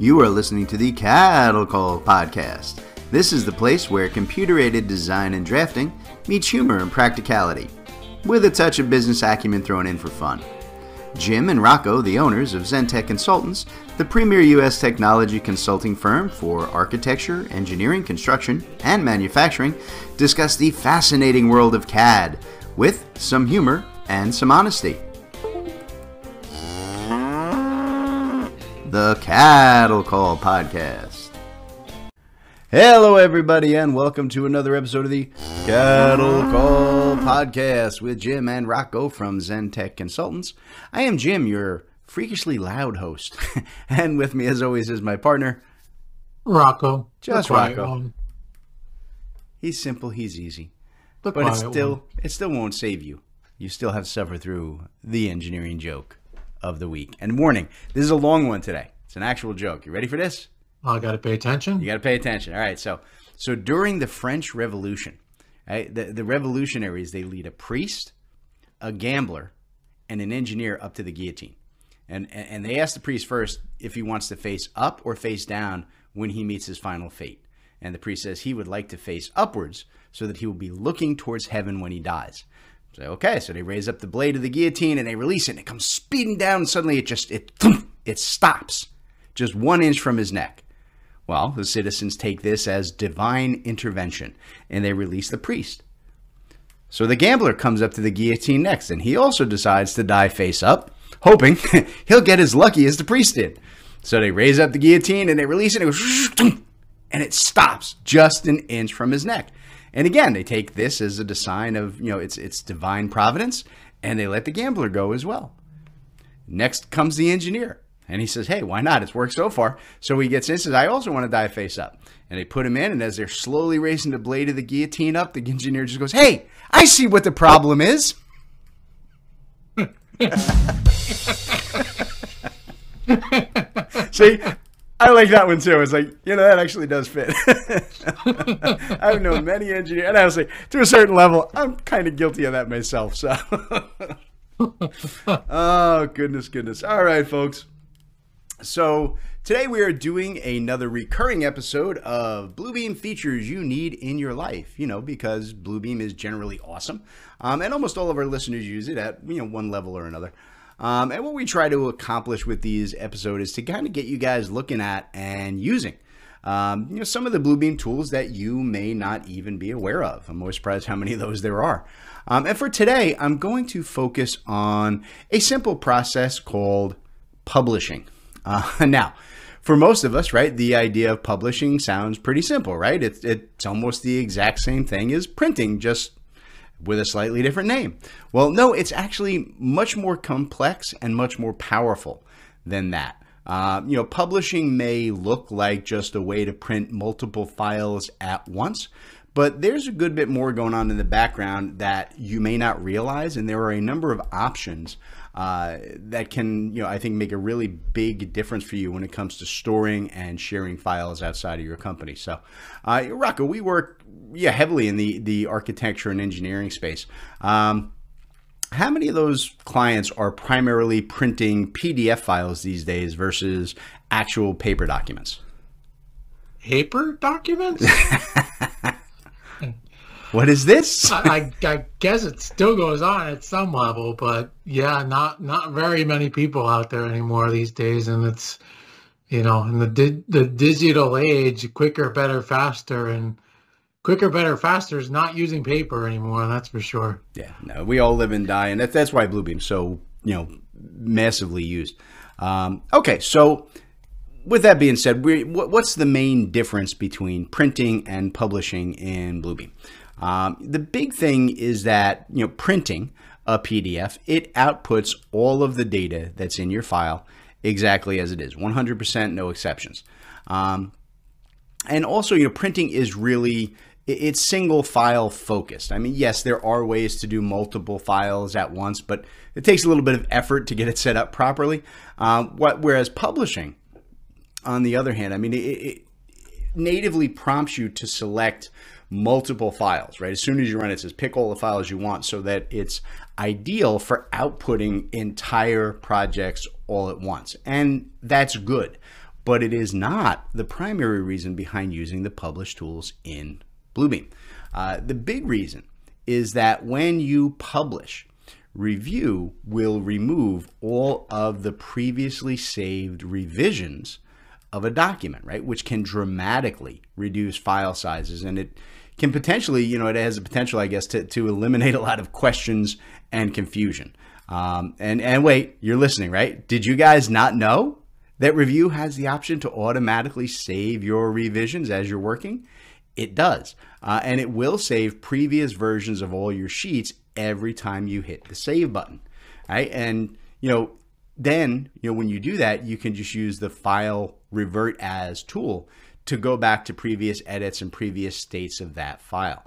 You are listening to the Cattle Call Podcast. This is the place where computer-aided design and drafting meets humor and practicality, with a touch of business acumen thrown in for fun. Jim and Rocco, the owners of Zentech Consultants, the premier U.S. technology consulting firm for architecture, engineering, construction, and manufacturing, discuss the fascinating world of CAD with some humor and some honesty. The Cattle Call Podcast. Hello everybody and welcome to another episode of the Cattle Call Podcast with Jim and Rocco from Zentech Consultants. I am Jim, your freakishly loud host, and with me as always is my partner, Rocco. Just Rocco. He's simple, he's easy, but it still won't save you. You still have to suffer through the engineering joke of the week. And warning, this is a long one today. It's an actual joke. You ready for this? I got to pay attention. You got to pay attention. All right. So during the French Revolution, right, the revolutionaries, they lead a priest, a gambler, and an engineer up to the guillotine. And they ask the priest first if he wants to face up or face down when he meets his final fate. And the priest says he would like to face upwards so that he will be looking towards heaven when he dies. So, okay, so they raise up the blade of the guillotine and they release it and it comes speeding down and suddenly it stops just 1 inch from his neck. Well, the citizens take this as divine intervention and they release the priest. So the gambler comes up to the guillotine next and he also decides to die face up, hoping he'll get as lucky as the priest did. So they raise up the guillotine and they release it and it goes, and it stops just 1 inch from his neck. And again, they take this as a sign of, it's divine providence, and they let the gambler go as well. Next comes the engineer, and he says, hey, why not? It's worked so far. So he gets in and says, I also want to die face up. And they put him in, and as they're slowly raising the blade of the guillotine up, the engineer just goes, hey, I see what the problem is. See? I like that one too. It's like, that actually does fit. I've known many engineers, and honestly, to a certain level, I'm kind of guilty of that myself. So, oh, goodness. All right, folks. So today we are doing another recurring episode of Bluebeam features you need in your life, because Bluebeam is generally awesome. And almost all of our listeners use it at, one level or another. And what we try to accomplish with these episodes is to kind of get you guys looking at and using, some of the Bluebeam tools that you may not even be aware of. I'm always surprised how many of those there are. And for today, I'm going to focus on a simple process called publishing. Now, for most of us, right, the idea of publishing sounds pretty simple, right? It's almost the exact same thing as printing, just with a slightly different name. Well, no, it's actually much more complex and much more powerful than that. Publishing may look like just a way to print multiple files at once, but there's a good bit more going on in the background that you may not realize, and there are a number of options that can, I think, make a really big difference for you when it comes to storing and sharing files outside of your company. So, Rocco, we work heavily in the architecture and engineering space. How many of those clients are primarily printing PDF files these days versus actual paper documents? Paper documents? What is this? I guess it still goes on at some level, but yeah, not very many people out there anymore these days. And it's, in the digital age, quicker, better, faster, and quicker, better, faster is not using paper anymore. That's for sure. Yeah, no, we all live and die, and that's why Bluebeam's so, massively used. Okay, so with that being said, what's the main difference between printing and publishing in Bluebeam? The big thing is that, printing a PDF, it outputs all of the data that's in your file exactly as it is, 100%, no exceptions. And also, printing is really, it's single file focused. I mean, yes, there are ways to do multiple files at once, but it takes a little bit of effort to get it set up properly. Whereas publishing, on the other hand, I mean, it natively prompts you to select multiple files, right? As soon as you run it, it says pick all the files you want so that it's ideal for outputting entire projects all at once. And that's good. but it is not the primary reason behind using the publish tools in Bluebeam. The big reason is that when you publish, review will remove all of the previously saved revisions of a document, right? Which can dramatically reduce file sizes, and it can potentially, it has the potential, I guess, to eliminate a lot of questions and confusion. And wait, you're listening, right? Did you guys not know that review has the option to automatically save your revisions as you're working? It does. And it will save previous versions of all your sheets every time you hit the save button, right? And, then, when you do that, you can just use the file revert as tool to go back to previous edits and previous states of that file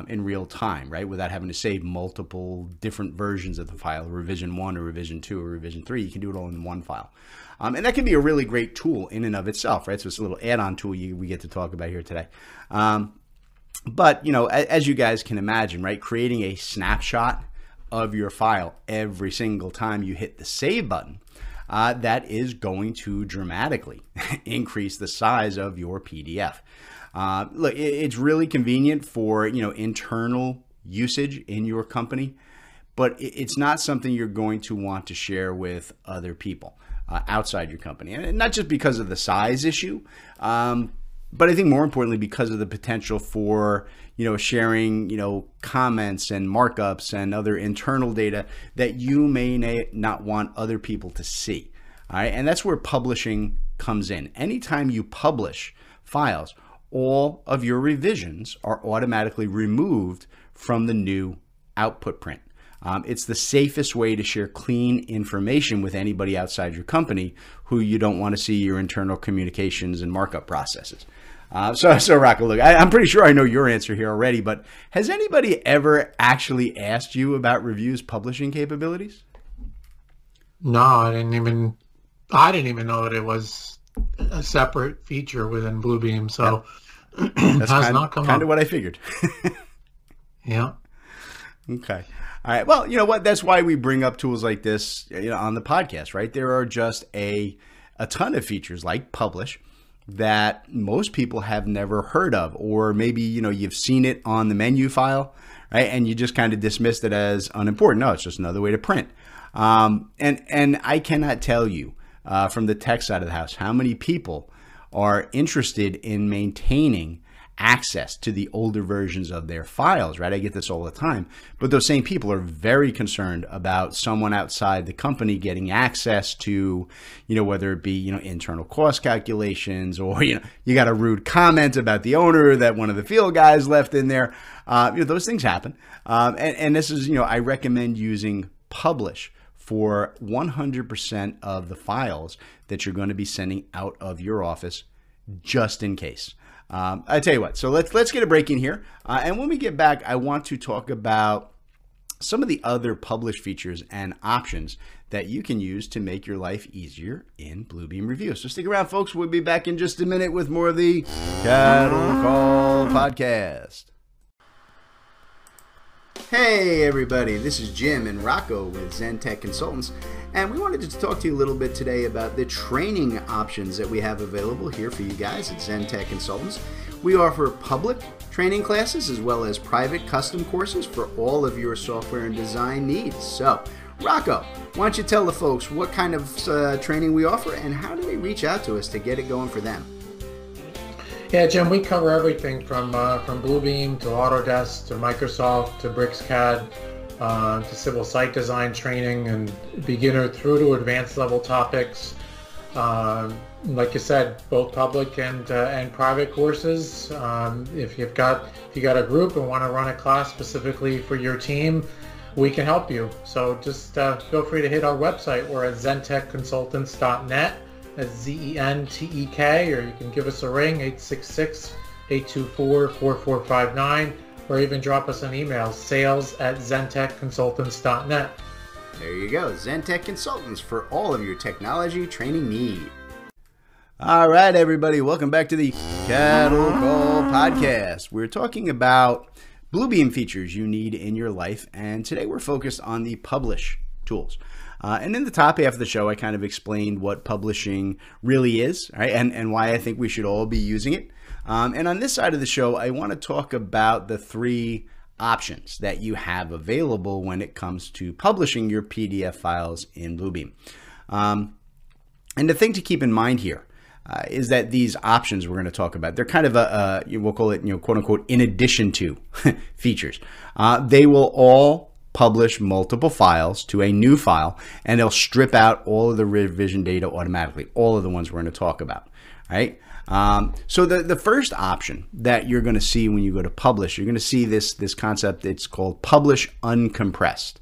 in real time, right? Without having to save multiple different versions of the file, revision 1 or revision 2 or revision 3. You can do it all in one file. And that can be a really great tool in and of itself, right? So it's a little add-on tool we get to talk about here today. But, as you guys can imagine, right, creating a snapshot of your file every single time you hit the save button, that is going to dramatically increase the size of your PDF. Look, it's really convenient for, internal usage in your company, but it's not something you're going to want to share with other people outside your company. And not just because of the size issue, but I think more importantly, because of the potential for, sharing, comments and markups and other internal data that you may not want other people to see. All right. And that's where publishing comes in. Anytime you publish files, all of your revisions are automatically removed from the new output print. It's the safest way to share clean information with anybody outside your company who you don't want to see your internal communications and markup processes. So Rocco, look, I'm pretty sure I know your answer here already, but has anybody ever actually asked you about Review's publishing capabilities? No, I didn't even know that it was a separate feature within Bluebeam. So yep. That's kind of what I figured. Yeah. Okay. All right. Well, you know what? That's why we bring up tools like this, on the podcast, right? There are just a ton of features like Publish that most people have never heard of, or maybe, you've seen it on the menu file, right? And you just kind of dismissed it as unimportant. No, it's just another way to print. And I cannot tell you from the tech side of the house how many people are interested in maintaining access to the older versions of their files, right? I get this all the time, but those same people are very concerned about someone outside the company getting access to, whether it be, internal cost calculations, or, you got a rude comment about the owner that one of the field guys left in there. Those things happen. And this is, I recommend using Publish for 100% of the files that you're going to be sending out of your office, just in case. I tell you what, so let's get a break in here. And when we get back, I want to talk about some of the other Publish features and options that you can use to make your life easier in Bluebeam Review. So stick around, folks. We'll be back in just a minute with more of the Cattle Call Podcast. Hey everybody, this is Jim and Rocco with ZenTech Consultants, and we wanted to talk to you a little bit today about the training options that we have available here for you guys at ZenTech Consultants. We offer public training classes as well as private custom courses for all of your software and design needs. So, Rocco, why don't you tell the folks what kind of training we offer and how do they reach out to us to get it going for them? Yeah, Jim, we cover everything from Bluebeam to Autodesk to Microsoft to BricsCAD to civil site design training and beginner through to advanced level topics. Like you said, both public and private courses. If you got a group and want to run a class specifically for your team, we can help you. So just feel free to hit our website. We're at zentechconsultants.net. That's ZENTEK, or you can give us a ring, 866-824-4459, or even drop us an email, sales@zentechconsultants.net. There you go, ZenTech Consultants for all of your technology training need. All right, everybody, welcome back to the Cattle Call Podcast. We're talking about Bluebeam features you need in your life, and today we're focused on the Publish tools. And in the top half of the show, I kind of explained what publishing really is, right? And why I think we should all be using it. And on this side of the show, I want to talk about the 3 options that you have available when it comes to publishing your PDF files in Bluebeam. And the thing to keep in mind here is that these options we're going to talk about, they're kind of we'll call it, quote unquote, in addition to features. They will all publish multiple files to a new file, and they'll strip out all of the revision data automatically, all of the ones we're going to talk about, right? So the first option that you're going to see when you go to publish, you're going to see this concept. It's called publish uncompressed.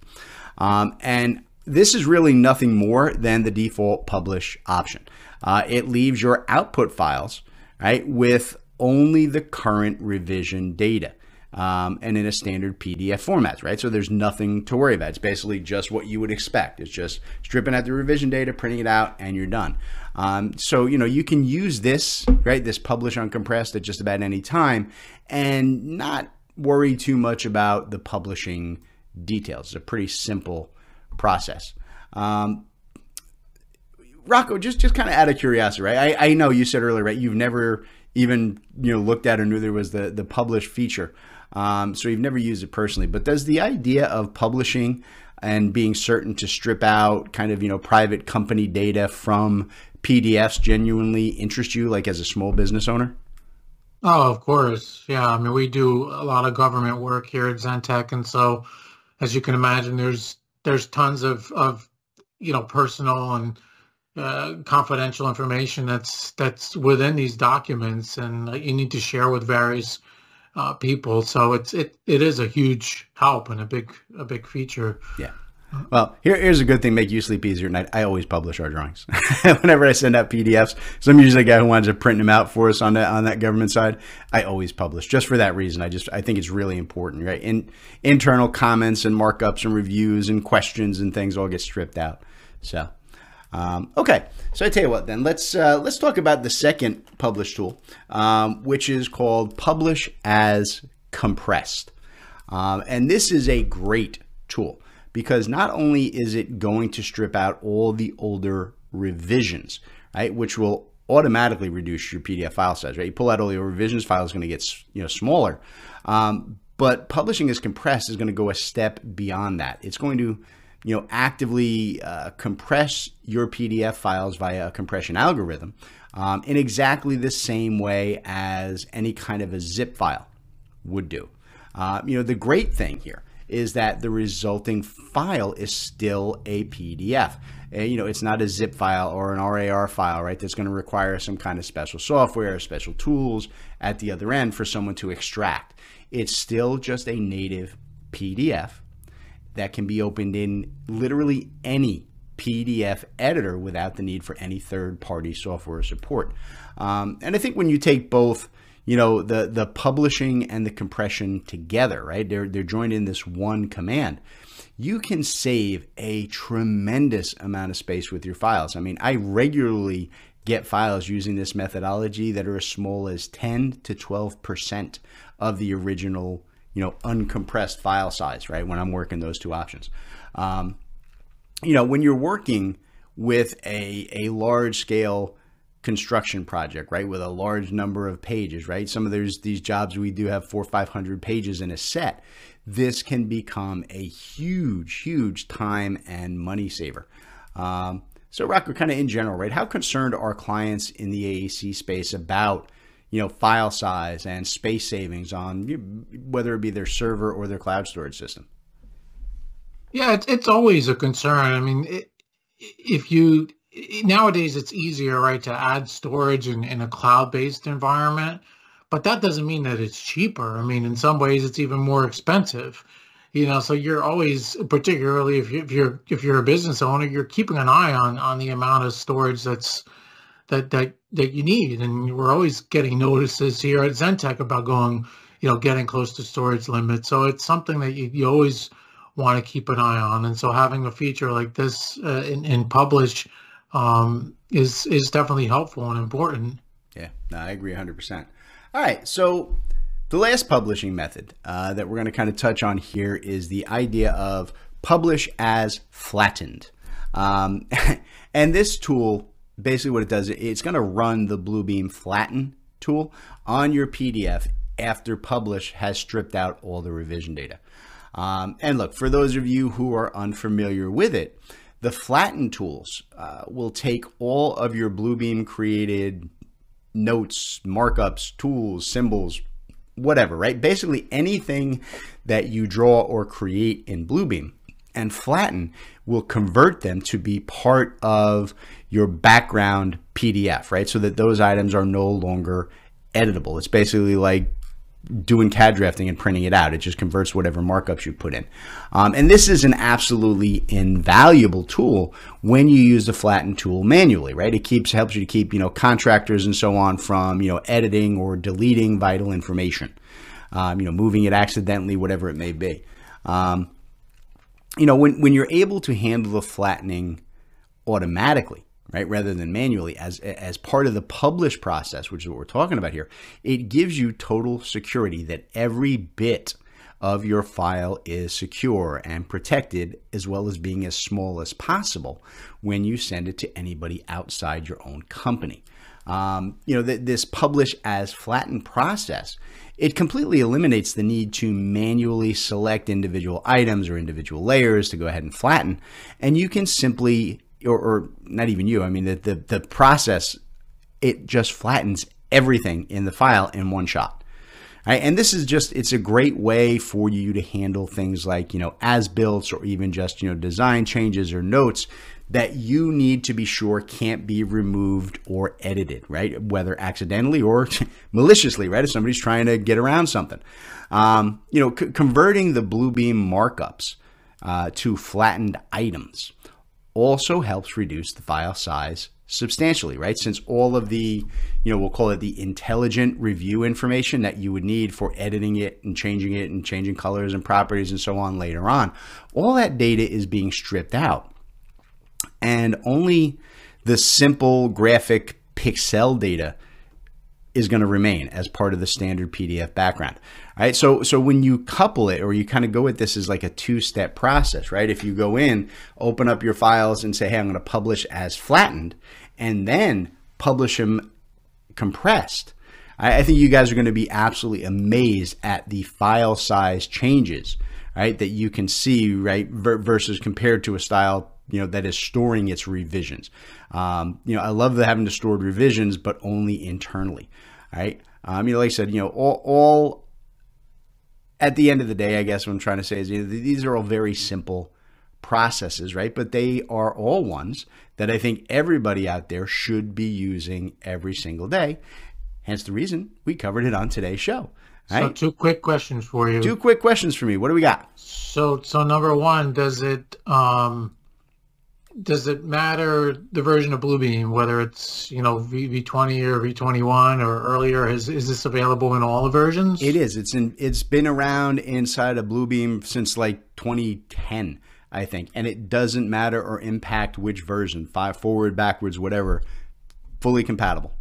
And this is really nothing more than the default publish option. It leaves your output files, right, with only the current revision data. And in a standard PDF format, right? So there's nothing to worry about. It's basically just what you would expect. It's just stripping out the revision data, printing it out, and you're done. So, you can use this, right, this publish uncompressed at just about any time and not worry too much about the publishing details. It's a pretty simple process. Rocco, just kind of out of curiosity, right? I know you said earlier, right, you've never even looked at or knew there was the publish feature. So you've never used it personally, but does the idea of publishing and being certain to strip out kind of, private company data from PDFs genuinely interest you, like as a small business owner? Oh, of course. Yeah. I mean, we do a lot of government work here at Zentech. And so, as you can imagine, there's tons of personal and confidential information that's within these documents, and you need to share with various people. So it is a huge help and a big feature. Yeah. Well, here's a good thing, make you sleep easier at night. I always publish our drawings. Whenever I send out PDFs, so I'm usually the guy who winds up printing them out for us on that government side. I always publish just for that reason. I think it's really important, right? Internal comments and markups and reviews and questions and things all get stripped out. So, okay. So I tell you what, then let's talk about the second publish tool, which is called Publish as Compressed. And this is a great tool, because not only is it going to strip out all the older revisions, right, which will automatically reduce your PDF file size, right? You pull out all your revisions, file is going to get smaller. But publishing as compressed is going to go a step beyond that. It's going to actively compress your PDF files via a compression algorithm in exactly the same way as any kind of a zip file would do. The great thing here is that the resulting file is still a PDF. It's not a zip file or an RAR file, right? That's going to require some kind of special software or special tools at the other end for someone to extract. It's still just a native PDF that can be opened in literally any PDF editor without the need for any third-party software support. And I think when you take both the publishing and the compression together, right? They're joined in this one command. You can save a tremendous amount of space with your files. I mean, I regularly get files using this methodology that are as small as 10 to 12% of the original, uncompressed file size, right? When I'm working those two options. When you're working with a large scale construction project, right, with a large number of pages, right? Some of these jobs we do have 400 or 500 pages in a set. This can become a huge time and money saver. So Rocco, kind of in general, right, how concerned are clients in the AEC space about file size and space savings on whether it be their server or their cloud storage system? Yeah, it's always a concern. I mean, nowadays it's easier, right, to add storage in a cloud-based environment, but that doesn't mean that it's cheaper. I mean, in some ways it's even more expensive. So you're always, particularly if you're a business owner, you're keeping an eye on the amount of storage that you need. And we're always getting notices here at Zentech about getting close to storage limits. So it's something that you always want to keep an eye on. And so having a feature like this in Publish is definitely helpful and important. Yeah, no, I agree 100%. All right, so the last publishing method that we're going to kind of touch on here is the idea of publish as flattened. And this tool, basically what it does, it's going to run the Bluebeam flatten tool on your PDF after publish has stripped out all the revision data. And look, for those of you who are unfamiliar with it, the flatten tools will take all of your Bluebeam created notes, markups, tools, symbols, whatever, right? Basically anything that you draw or create in Bluebeam, and flatten will convert them to be part of your background PDF, right? So that those items are no longer editable. It's basically like doing CAD drafting and printing it out. It just converts whatever markups you put in. And this is an absolutely invaluable tool when you use the flatten tool manually, right? It helps you to keep, contractors and so on from, editing or deleting vital information, moving it accidentally, whatever it may be. When you're able to handle the flattening automatically, right, rather than manually as part of the publish process, which is what we're talking about here, it gives you total security that every bit of your file is secure and protected, as well as being as small as possible when you send it to anybody outside your own company. This publish as flattened process, it completely eliminates the need to manually select individual items or individual layers to go ahead and flatten. And you can simply, or not even you, I mean, the process, it just flattens everything in the file in one shot. Right? And this is just, it's a great way for you to handle things like, as-built or even just, design changes or notes that you need to be sure can't be removed or edited, right? Whether accidentally or maliciously, right? If somebody's trying to get around something. Converting the Bluebeam markups to flattened items also helps reduce the file size substantially, right? Since all of the, we'll call it the intelligent review information that you would need for editing it and changing colors and properties and so on later on, all that data is being stripped out. And only the simple graphic pixel data is going to remain as part of the standard PDF background. All right. So when you couple it, or you kind of go at this as like a two-step process, right? If you go in, open up your files and say, hey, I'm going to publish as flattened, and then publish them compressed, I think you guys are going to be absolutely amazed at the file size changes, right? That you can see, right? Versus compared to a style, that is storing its revisions. I love having to store revisions, but only internally, right? Like I said, all at the end of the day, I guess what I'm trying to say is these are all very simple processes, right? But they are all ones that I think everybody out there should be using every single day. Hence the reason we covered it on today's show. Right? So 2 quick questions for you. 2 quick questions for me. What do we got? So number one, does it matter the version of Bluebeam, whether it's V20 or V21 or earlier? Is this available in all the versions? It is. It's been around inside of Bluebeam since like 2010, I think, and it doesn't matter or impact which version, forward, backwards, whatever. Fully compatible.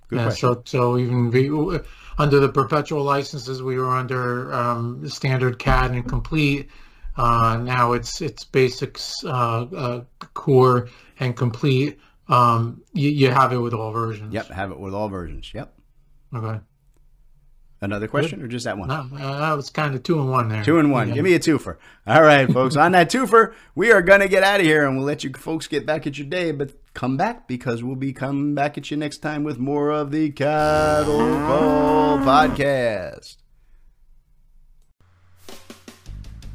Good question. So even under the perpetual licenses, we were under standard CAD and complete. Now it's basics, core, and complete. You have it with all versions. Yep, have it with all versions. Yep. Okay. Another question, or just that one? No, that was kind of 2 in 1 there. 2 in 1. Yeah. Give me a twofer. All right, folks. On that twofer, we are going to get out of here, and we'll let you folks get back at your day. But come back, because we'll be coming back at you next time with more of the Cattle Call Podcast.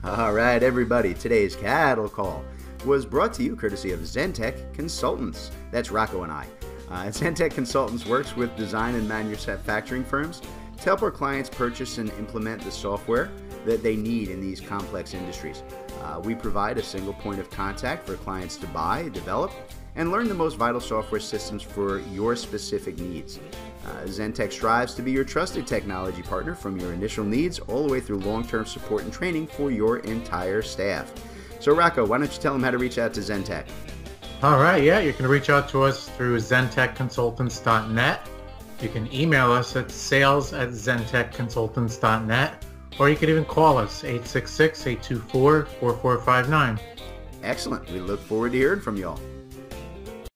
All right, everybody. Today's Cattle Call was brought to you courtesy of Zentech Consultants. That's Rocco and I. Zentech Consultants works with design and manufacturing firms to help our clients purchase and implement the software that they need in these complex industries. We provide a single point of contact for clients to buy, develop, and learn the most vital software systems for your specific needs. Zentech strives to be your trusted technology partner from your initial needs all the way through long-term support and training for your entire staff. So Rocco, why don't you tell them how to reach out to Zentech? All right, yeah, you can reach out to us through zentechconsultants.net. You can email us at sales@zentechconsultants.net, or you can even call us, 866-824-4459. Excellent. We look forward to hearing from y'all.